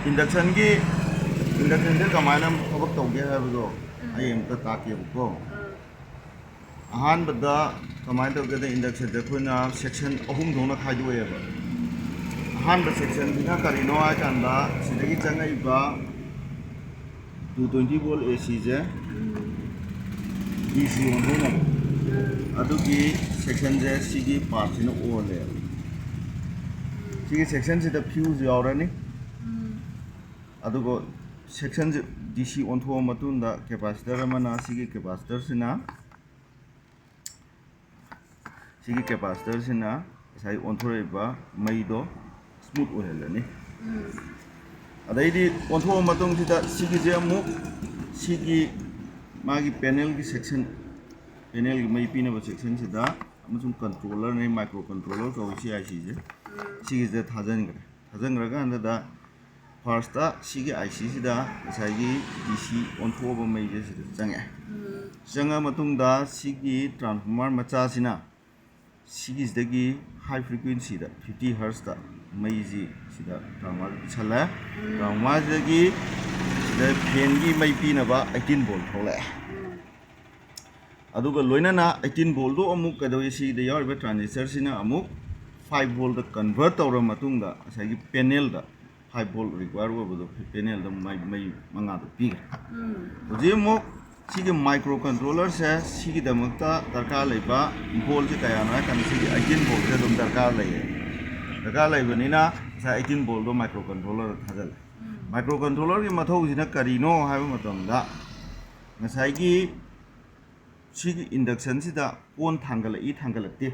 Induction ke kamaina thobak tawge habdo ai amta taake ko ahan bada kamaina tawge da induction da kuna section ahum dona khaidu ya ba ahan ba section dina karino a kanda sidagi changai ba 220 volt AC je DC on dona adugi section je sigi part sina ole sigi section se da fuse yaurani adugo section DC on thua matunda capacitor mana sigi capacitor sina sai on thua ba maido smooth ohelani adaidi on thua matung sida sigi je amu sigi magi panel ki section panel ki mai pina ba section sida amusum controller ne microcontroller ko IC je sigi je thajan gra anda da first sigi IC sida sai DC on thua ba mai je sida changa matung da sigi transformer macha sina sigi dagi high frequency da 50 Hz da mai ji sida transformer chala transformer dagi sida fan gi mai pina ba 18 volt thola aduga loina na 18 volt do amuk kadoi si da yaw ba transistor sina amuk 5 volt da convert tawra matung da sai gi panel da 5 volt require over the panel the mai manga the pig je mo sigi microcontroller se sigi da makta darkar leba volt kaya na kan sigi 18 volt da dum darkar leba ni na sa 18 volt do microcontroller thajal microcontroller ki mathau sina karino haiba matam da ngasai gi sigi induction sida kon thangalate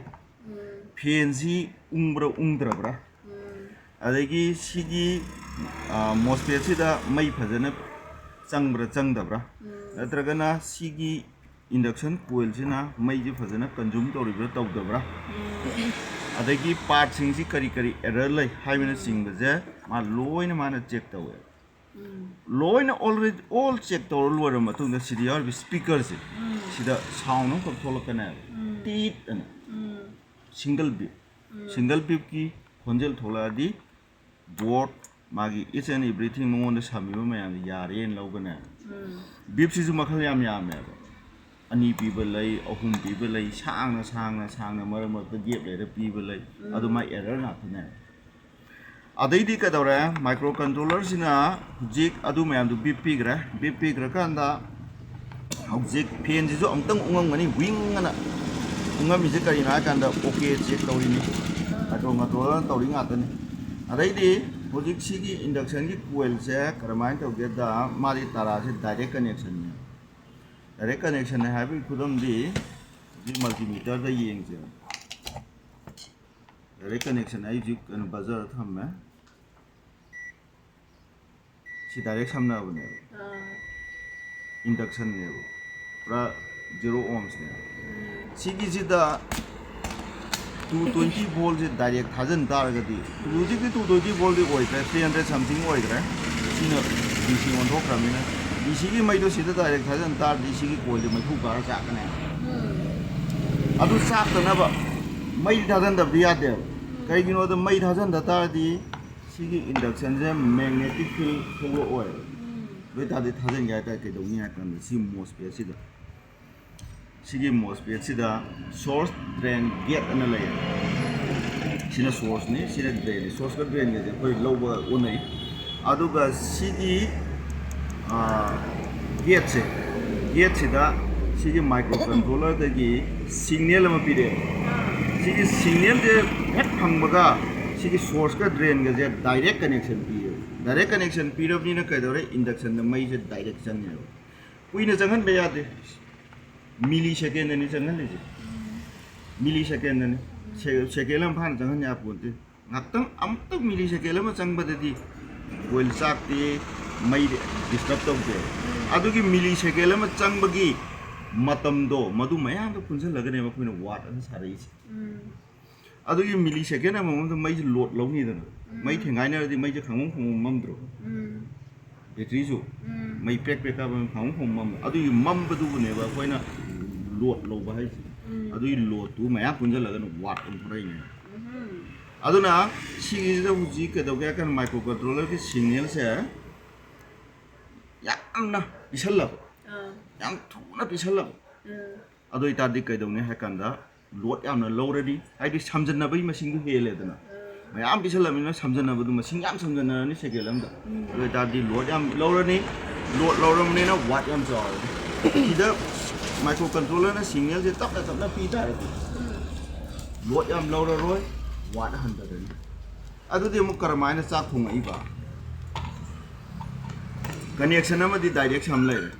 fan si ungdra adagi sigi MOSFET sida mai phajana changdabra natragana sigi induction coil sina mai ji phajana consume toribra tawdabra adagi part sing si kari error lai haibina sing je ma loina mana check tawe loina already all check tawr lora matungda sida speaker se sida sound no tholakana tit ana single beep ki khonjel tholadi board magi each and everything mongon samiba mayam yare en logana beep sisu makhal yam ba ani people lai ahum people lai sangna maram ta gap lai da people lai adu mai error na thina adai di ka dawra microcontroller sina jik adu mayam du beep pigra kanda object pen jisu amtang ungam ngani wing ana ungam mi je kari na kanda okay check tawini microcontroller tawri nga tani adai di project sigi induction ki coil se karamain tawge da mari tara se direct connection ne habi khudam di multimeter da yeng je direct connection ai ji kan bazar thamma si direct samna bune induction ne pra 0 ohms ne sigi jida 220 volt je direct thajan targadi 220 volt oi 300 something oi gra sino DC on thok ramina DC ki mai do sida direct thajan tar DC ki coil mai thu kar cha kana adu sak na ba mai thajan da biya de kai gino da mai thajan da tar di sigi induction je magnetic field tholo oi do ta de thajan ga ta ke do ni kan si MOSFET sida sigi MOSFET sida source drain gate ana lay sina source ni sina drain source ka drain ge koi loba onai aduga sigi gate sida sigi microcontroller dagi signal ama pide sigi signal de het phangbaga sigi source ka drain ge direct connection pide ni na kai dore induction na mai je direct chang ne kuina jangan be yade millisecond ni jangan leje millisecond ni second lam phan jangan ya punte ngaktam amtak millisecond lam chang badadi coil sakti mai disturb tawde adugi millisecond lam chang bagi matam do madu mayam do punjal lagane ma koina watt an sarai adugi millisecond am mo mai load lawni da mai thengai na di mai je khangong mamdro battery ju mai pek ka ba khangong mam adugi mam badu ne ba koina load lo ba hai adu load tu maya punjal lagan watt on thrai ne ꯑꯗꯨꯅ ꯁꯤꯒꯤꯁꯤꯗ ꯍꯧꯖꯤꯛ ꯀꯩꯗꯧꯒꯦ ꯍꯥꯏ ꯀꯥꯟꯗ micro ꯀꯟꯇ꯭ꯔꯣꯂꯔꯒꯤ ꯁꯤꯒꯅꯦꯜꯁꯦ ꯌꯥꯝꯅ ꯄꯤꯁꯜꯂꯕ ꯌꯥꯝ ꯊꯨꯅ ꯄꯤꯁꯜꯂꯕ ꯑꯗꯨ ꯑꯣꯏꯇꯥꯔꯗꯤ ꯀꯩꯗꯧꯅꯤ ꯍꯥꯏ ꯀꯥꯟꯗ ꯂꯣꯠ ꯌꯥꯝꯅ ꯂꯧꯔꯗꯤ ꯍꯥꯏꯗꯤ ꯁꯝꯖꯟꯅꯕꯒꯤ ꯃꯁꯤꯡꯗꯨ ꯍꯦꯜꯂꯦꯗꯅ ꯃꯌꯥꯝ ꯄꯤꯁꯜꯂꯕꯅꯤꯅ ꯁꯝꯖꯟꯅꯕꯗꯨ ꯃꯁꯤꯡ ꯌꯥꯝ ꯁꯝꯖꯟꯅꯔꯅꯤ ꯁꯦꯀꯦꯟ ꯑꯃꯗ ꯑꯗꯨ ꯑꯣꯏꯇꯥꯔꯗꯤ ꯂꯣꯠ ꯌꯥꯝ ꯂꯧꯔꯅꯤ ꯂꯣꯠ ꯂꯧꯔꯕꯅꯤꯅ ꯋꯥꯠ ꯌꯥꯝ ꯆꯥꯎꯔꯅꯤ ꯁꯤꯗ ꯃꯥꯏꯀ꯭ꯔꯣ ꯀꯟꯇ꯭ꯔꯣꯂꯔꯅ ꯁꯤꯒꯅꯦꯜꯁꯦ ꯇꯞꯅ ꯇꯞꯅ ꯄꯤ ꯇꯥꯔꯗꯤ ꯂꯣꯠ ꯌꯥꯝ ꯂꯧꯔꯔꯣꯏ ꯋꯥꯠ ꯍꯟꯊꯔꯅꯤ ꯑꯗꯨꯗꯤ ꯑꯃꯨꯛ ꯀꯔꯝꯍꯥꯏꯅ ꯆꯥꯛ ꯊꯣꯡꯉꯛꯏꯕ ꯀꯅꯦꯛꯁꯟ ꯑꯃꯗꯤ ꯗꯥꯏꯔꯦꯛ ꯁꯝ ꯂꯩꯔꯦ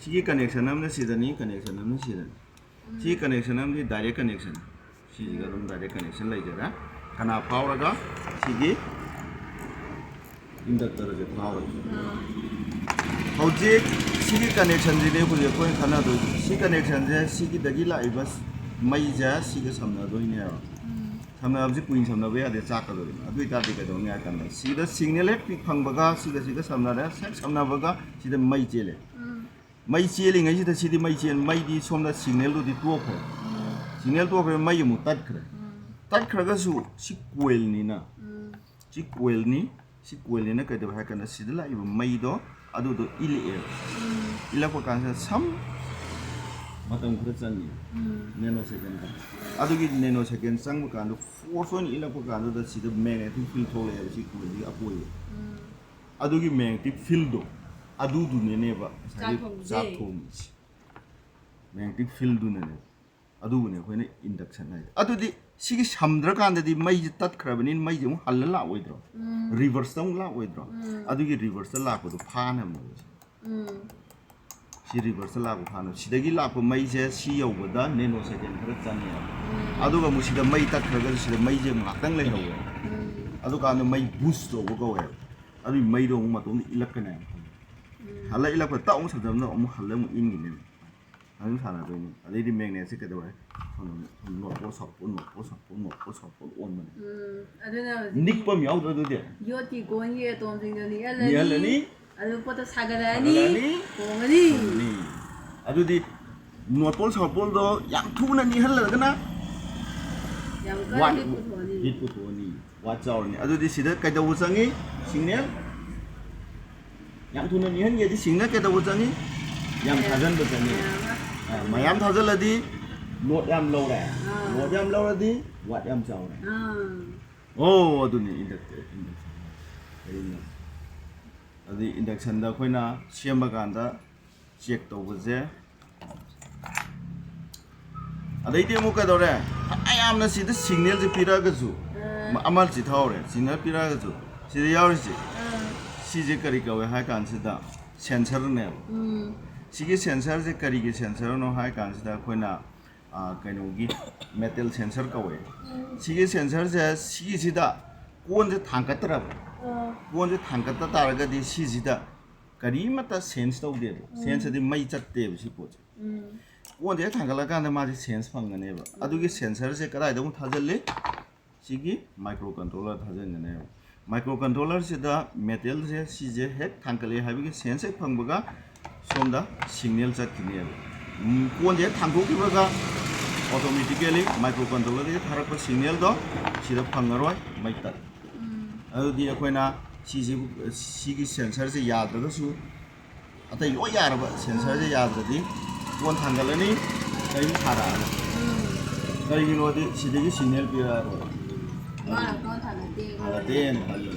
सिगी कनेक्शन हमने सीधनी कनेक्शन हमने सीधनी सी कनेक्शन हमने डायरेक्ट कनेक्शन सिगी का तुम डायरेक्ट कनेक्शन ले जरा कना पावरगा सिगी इंडक्टर जे पावर हौजे सिगी कनेक्शन जे ने बुजे कोई खाना दो सी कनेक्शन जे सिगी दगी लाई बस मई जा सिगी समना दो इने समना अब जे कुइन समना बे आदे चाक दो अदु इता दे दो ने आकन सिदा सिग्नल एक फंगबगा सिगा सिगा समना रे सेक समना बगा सिदा मई चेले मई चेलिङैसिदा सिदि मई चेन मईदि सोमदा सिग्नलदुदि टोखरे सिग्नल टोखरे मई अमु तत्खरगसु सि कोइलनिना कइदब हाकना सिदा लाइब मईदो अदुदो इलिए इलाको कांसा सम मतम खर चंगी नैनो सेकेंड अदुगी नैनो सेकेंड चंग कांदो फोर्स ऑन इलाको कांदो द सिदा मैग्नेटिक फील्ड थोले सि कोइलि अपोय अदुगी मैग्नेटिक फील्ड दो अदुदुनेनेबा चाथोमस मैग्नेटिक फील्ड दुनेने अदुबने खोने इंडक्शन है अदुदि सिगी समद्र कांददि मई तत्खरबनि मई जमु हल्ल ला ओइद्रो रिवर्स तंग ला ओइद्रो अदुगी रिवर्स ला लापदो फानम सि रिवर्स ला लापो फानो सिदगी लापो मई जे सि यौबदा नैनो सेकेंड खर चंगे अदुगा मुसिदा मई तत्खरगा सिदा मई जे मातंग लेहवे अदु कांदो मई बूस्ट तो गवे अदु मई दो मतों इलकने हल्ला इलाको ताऊ सजमनो अमु हल्ला मु इनगिने अदु साना दोनि अदैदि मैग्नेट से कदवे नोट को सप ओन मने अदुना निकपम याउदो दुदे योति गोन ये तोमसिंगनि एलनि अदु पोतो सागरानि ओमनि अदुदि नोट को सप दो याम थुना नि हल्लगना याम कानि पुथोनि हिट पुथोनि वाट चावनि अदुदि सिदा कइदव चंगी सिग्नल याम थुना नि हन यदि सिग्नल कइदव चंगी याम थाजन ब चंगी मयाम थाजलदि लोड याम लौरे लोड याम लौरदि वाट याम चावरे ओ अदुनि इंडक्शन अदि इंडक्शन दा खोइना सेम कांदा चेक तौबजे अदैदि मु कदोरे आयामना सिदा सिग्नल जे पिरागजु अमल चि थावरे सिग्नल पिरागजु सिदा यावरिसि सिजे करी कवे हाय कांसिदा सेंसर ने सिगे सेंसर जे करी के सेंसर नो हाय कांसिदा खोइना कइनोगी मेटल सेंसर कवे सिगे सेंसर जे सिदा कोन जे थांगतरा कोन जे थांगत तारगदि सिजिदा करी मता सेंस तौदे सेंस दि मई चत्ते बसि पोच कोन जे थांगला कांदा माजि सेंस फंगनेबा अदुगी सेंसर जे कदाय दमु थाजल्ले सिगी माइक्रो कंट्रोलर थाजंगने माइक्रो कंट्रोलर सिदा मेटल जे सिजे हेक थांगले हाबिगे सेंस हे फंगबगा सोमदा सिग्नल चत्तिने कोन जे थांगोखिबगा ऑटोमेटिकली माइक्रो कंट्रोलर जे थारक सिग्नल दो सिदा फंगरोय मैता अदुदि अखोइना सिगी सेंसर जे याद्रगसु अतै लो यारबा सेंसर जे याद्रदि कोन थांगलनि कई थारा कईगिनोदि सिदगी सिग्नल पिरारो मा कोन थांगते देन हल्लो